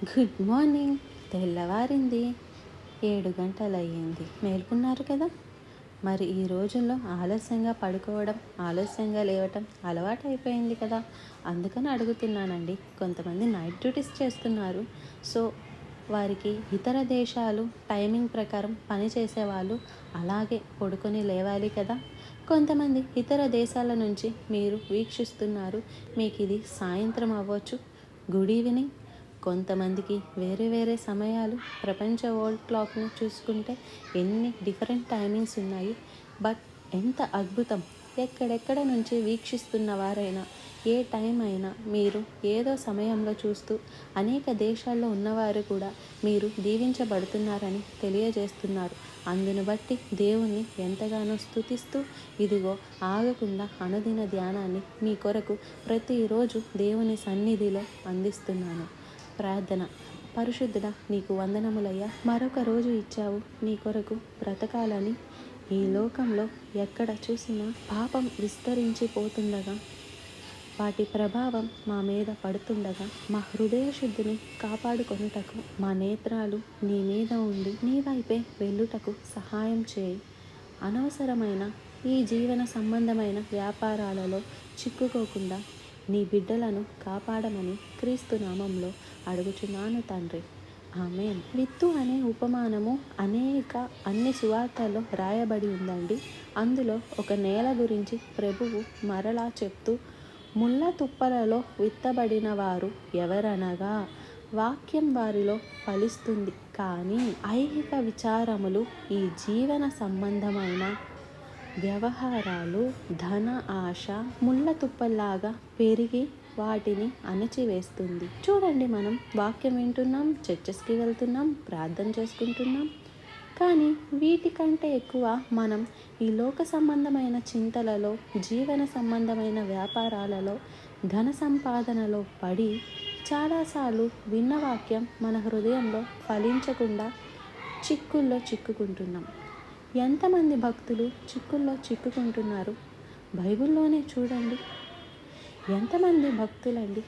Good morning. తెల్లవారింది. 7 గంటలయ్యింది. మేల్కున్నారు కదా. మరి ఈ రోజుల్లో ఆలస్యంగా పడుకోవడం, ఆలస్యంగా లేవటం అలవాటైపోయింది కదా. అందుకని అడుగుతున్నానండి. కొంతమంది నైట్ డ్యూటీస్ చేస్తున్నారు. సో వారికి ఇతర దేశాలు టైమింగ్ ప్రకారం పని చేసేవాళ్ళు అలాగే పడుకొని లేవాలి కదా. కొంతమంది ఇతర దేశాల నుంచి మీరు వీక్షిస్తున్నారు. మీకు ఇది సాయంత్రం అవ్వచ్చు, గుడ్ ఈవినింగ్. కొంతమందికి వేరే వేరే సమయాలు. ప్రపంచ వరల్డ్ క్లాక్ని చూసుకుంటే ఎన్ని డిఫరెంట్ టైమింగ్స్ ఉన్నాయి. బట్ ఎంత అద్భుతం. ఎక్కడెక్కడ నుంచి వీక్షిస్తున్న వారైనా ఏ టైం అయినా మీరు ఏదో సమయంలో చూస్తూ అనేక దేశాల్లో ఉన్నవారు కూడా మీరు దీవించబడుతున్నారని తెలియజేస్తున్నారు. అందును బట్టి దేవుణ్ణి ఎంతగానో స్తుతిస్తూ ఇదిగో ఆగకుండా అనుదిన ధ్యానాన్ని మీ కొరకు ప్రతిరోజు దేవుని సన్నిధిలో అందిస్తున్నాను. ప్రార్థన. పరిశుద్ధుడా, నీకు వందనములయ్యా. మరొక రోజు ఇచ్చావు నీ కొరకు బ్రతకాలని. ఈ లోకంలో ఎక్కడ చూసినా పాపం విస్తరించిపోతుండగా, వాటి ప్రభావం మా మీద పడుతుండగా, మా హృదయ శుద్ధిని కాపాడుకొనుటకు మా నేత్రాలు నీ మీద ఉండి నీ వైపే వెళ్ళుటకు సహాయం చేయి. అనవసరమైన ఈ జీవన సంబంధమైన వ్యాపారాలలో చిక్కుకోకుండా నీ బిడ్డలను కాపాడమని క్రీస్తు నామంలో అడుగుచున్నాను తండ్రి. ఆమేన్. విత్తు అనే ఉపమానము అన్ని సువార్తల్లో రాయబడి ఉందండి. అందులో ఒక నేల గురించి ప్రభువు మరలా చెప్తూ, ముళ్ళ తుప్పలలో విత్తబడిన వారు ఎవరనగా వాక్యం వారిలో ఫలిస్తుంది, కానీ ఐహిక విచారములు, ఈ జీవన సంబంధమైన వ్యవహారాలు, ధన ఆశ ముళ్ళ తుప్పల్లాగా పెరిగి వాటిని అణచివేస్తుంది. చూడండి, మనం వాక్యం వింటున్నాం, చర్చెస్కి వెళ్తున్నాం, ప్రార్థన చేసుకుంటున్నాం, కానీ వీటికంటే ఎక్కువ మనం ఈ లోక సంబంధమైన చింతలలో, జీవన సంబంధమైన వ్యాపారాలలో, ధన సంపాదనలో పడి చాలాసార్లు విన్న వాక్యం మన హృదయంలో ఫలించకుండా చిక్కుల్లో చిక్కుకుంటున్నాం. ఎంతమంది భక్తులు చిక్కుల్లో చిక్కుకుంటున్నారు బైబిల్లోనే చూడండి. ఎంతమంది భక్తులండి